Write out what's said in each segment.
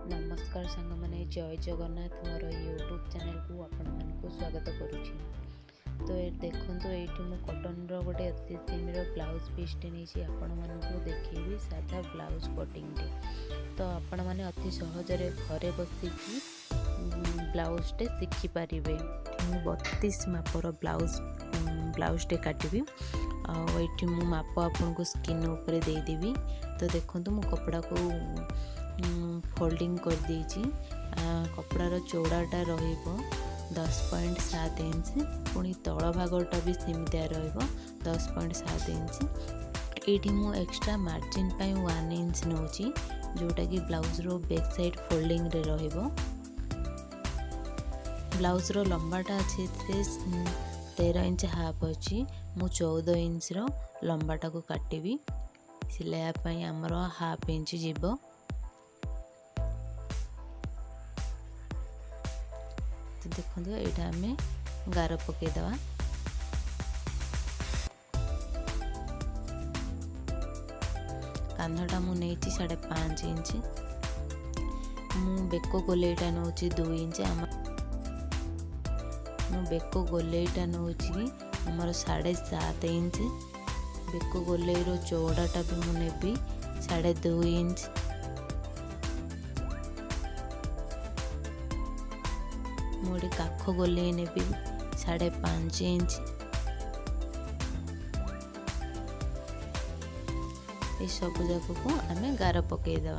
नमस्कार सांग मैंने जय जगन्नाथ मोर यूट्यूब चैनल को आपण मानक स्वागत करुच्ची। तो देखो तो ये कटन रोटे अति सेमी ब्लाउज पीसटे नहीं आपण मानक देखी साधा ब्लाउज कटिंग तो आपण मैंने अति सहजरे घरे बसिकी ब्लाउजटे शिखिपारे। 32 मापर ब्लाउजटे काटिबी आठी मु माप आपन को स्किन उपरे देदेवी। तो देखो मु कपड़ा को फोल्डिंग कर देछि। कपड़ार चौड़ाटा रहिबो 10.7 इंच, पुणी तल भागटा भी सेमतिया रहिबो 10.7 इंच। एठी मु एक्स्ट्रा मार्जिन पाई 1 इंच नौची, जोटा कि ब्लाउज रो बैक साइड फोल्डिंग रे रहिबो। ब्लाउज रो लंबाटा अछि 13 इंच हाफ अछि। मु 14 इंच रो लंबाटा को काटिबी। सिलाया पाई हमरो हाफ इंच जीवो। तो देखो यहाँ आम गार पकईदे। कांधटा मुझे 5.5 इंच। मु बेक गोलेटा नौ 2 इंच। मु बेक गोलेटा नौ आमर 7.5 इंच। बेक गोलेर चौड़ाटा भी मुझे 2.5 इंच। मोड़ी काख गोले ने 5.5 इंच। ये सब जाक को आम गार पकईदे।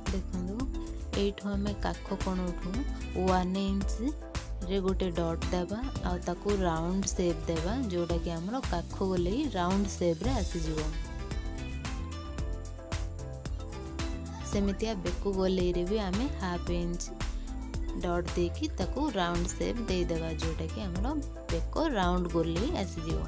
देखो ये आम काख कणठू 1 इंच रे गोटे डॉट देवा आ ताकू राउंड शेप देवा, जोटा कि आमर काख गोले राउंड शेप रे आसीजिवो। सेमितिया बेक गोले रे भी आम हाफ इंच डॉट देकी ताकू राउंड शेप दे देवा, जोटा कि आमर बेक राउंड गोले आसीजिवो।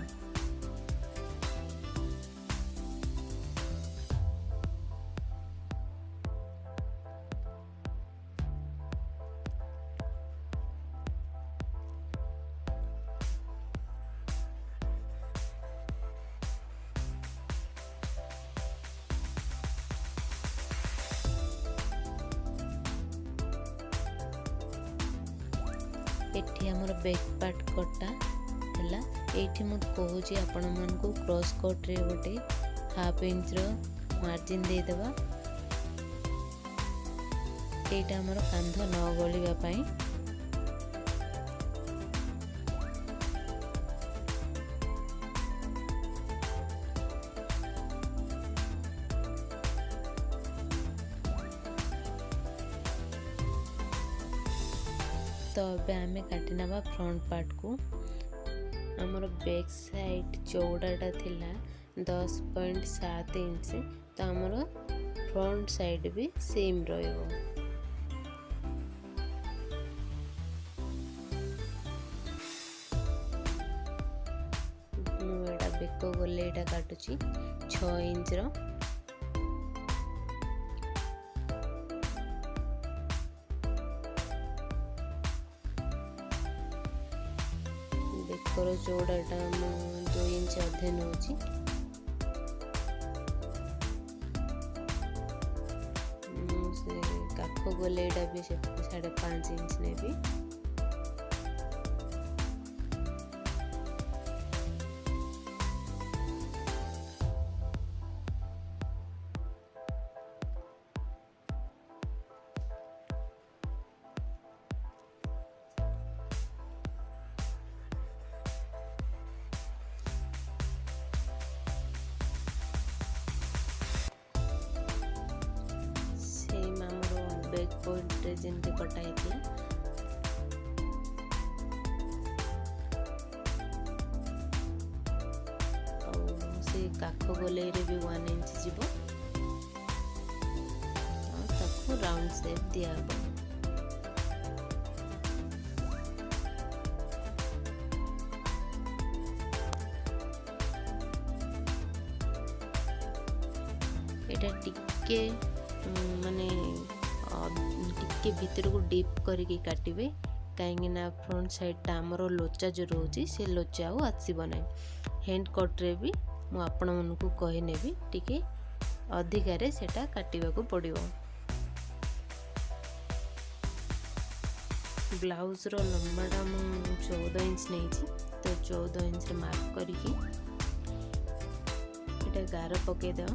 एठी हमर बैक पार्ट कटा हला। एठी मु कहूची आपण मन को क्रॉस कट रे गोटे half inch row margin they देबा। एटा हमर कांध न गलिबा पई। तो अब आम काटी नवा फ्रंट पार्ट को। आमर बैक साइड चौड़ाटा थिला 10.7 इंच, तो आमर फ्रंट साइड भी सेम रहिबो। मु एटा बेक गोलेटा काटुची 6 इंच रो। बेकर चौड़ाटा 2 इंच अधे नौची। से काख गोलेटा भी 5.5 इंच नेबी। बैक पॉइंट जमी कटा से काख गोले भी 1 इंच जीवो। राउंड शेप दिया। एटा टिके माने टिके भीतर को डीप करके काटिबे कहीं ना फ्रंट साइडटा आमर लोचा जो रोचे से लोचा आउ आसब ना। हैंड कट्रे भी मु आपण मानकु कहि नेबी टिके अधिकारे सेटा काटिबा को पड़िबो। ब्लाउज रो लंबाटा मु 14 इंच नहीं तो 14 इंच मार्क करके एटा गार पके दो।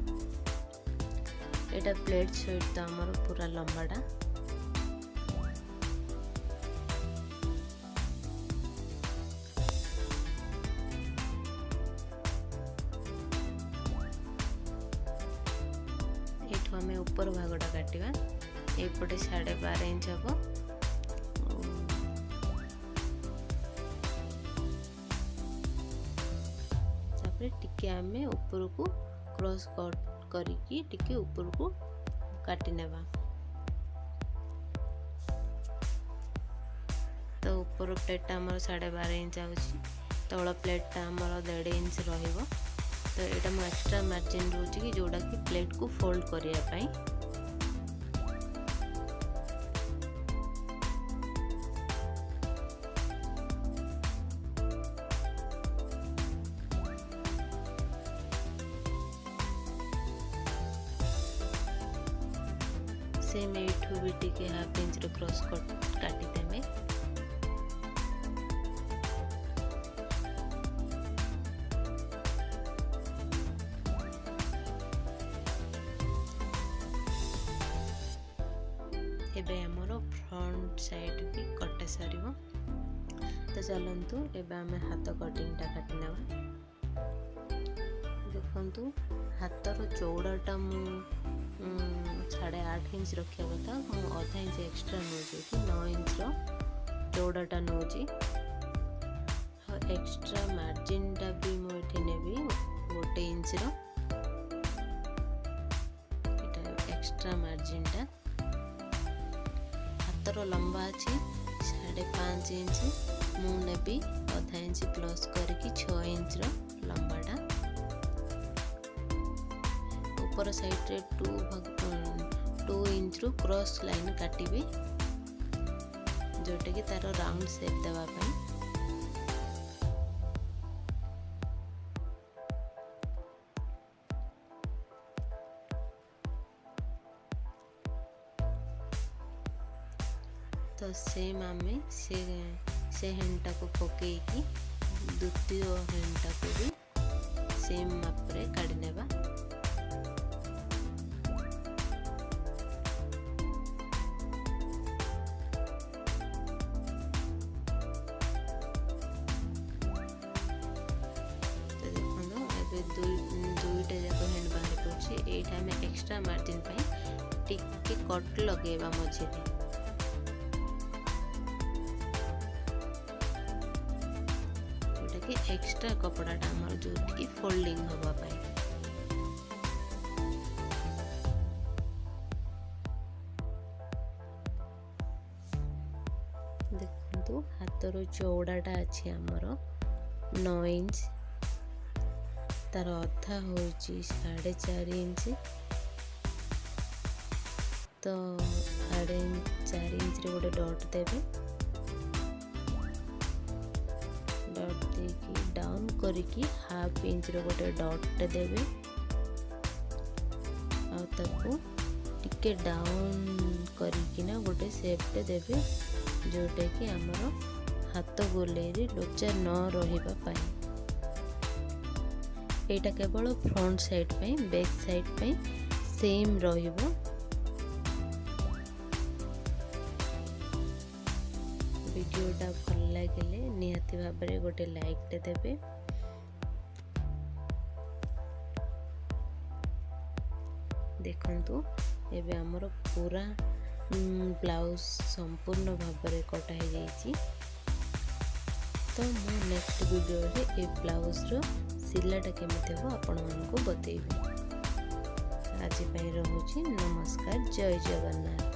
एटा प्लेट सहित तो आमर पूरा लंबाटा एठू आम ऊपर भागटा काटिबा। एपटे 12.5 इंच हम टिके आमे ऊपर को क्रॉस कट करके टिके ऊपर को काटी नेबा। तो ऊपर प्लेटा हमर 12.5 इंच आउची, तळ प्लेटा हमर 1.5 इंच रहिबो। तो एटा म एक्स्ट्रा मार्जिन रोची कि जोडा कि प्लेट को फोल्ड करिया पई। सेम एठू भी टिके 1/2 इंच रो क्रॉस कट काटी देमे। एबे हमरो फ्रंट साइड भी कटे सारिबो। तो चलंतु एबे हमें हाथ कटिंगटा काटी नेबा। देखंतु हाथर चौड़ाटा मु 8.5 इंच रखा कथा मु आधा इंच एक्स्ट्रा नौची कि 9 इंच रो चौड़ाटा नौची। एक्स्ट्रा मार्जिनटा भी मु एठी नेबी 1 इंच रो। एटा एक्स्ट्रा मार्जिनटा हाथर लंबा अछि 5.5 इंच मु नेबी आधा इंच प्लस करके 6 इंच रो लंबाटा। ऊपर साइड रे 2 इंच रो क्रॉस लाइन काटिबे जोटे कि तारो राउंड शेप देवा पई। तो सेम आमे से हेंटा को पके की द्वितीय हेंटा को भी सेम माप रे काढी नेबा। दुईटा जाक हैंड बाहर पड़े एटा में एक्स्ट्रा मार्जिन टिके कट लगेबा मझे कि एक्स्ट्रा कपड़ाटा हमर जोटी फोल्डिंग हवा पाई। देखंतु हाथर चौड़ाटा अछि हमर 9 इंच, तार अधा होची 4.5 इंच। तो 4.5 इंच रे गोटे डॉट देबे। डॉट देकी डाउन करके 1/2 इंच रे गोटे डॉट देबे आ ताको टिके डाउन करके ना गोटे शेप देबे जोटे कि हमरो हाथ गोले रे लोचा न रहिबा पाई। एटा केवल फ्रंट साइड पे, बैक साइड पे सेम रहिबो। वीडियोटा भल लागिले निहाती भाबरे गोटे लाइक टे देबे। देखंतु एबे हमर पूरा ब्लाउज संपूर्ण भाबरे कटा हे जाईची। तो मु नेक्स्ट वीडियो रे ए ब्लाउज रो सिलाटा केमिति हो आपण मानको बतेइबे। आज पई रहूची नमस्कार, जय जगन्नाथ।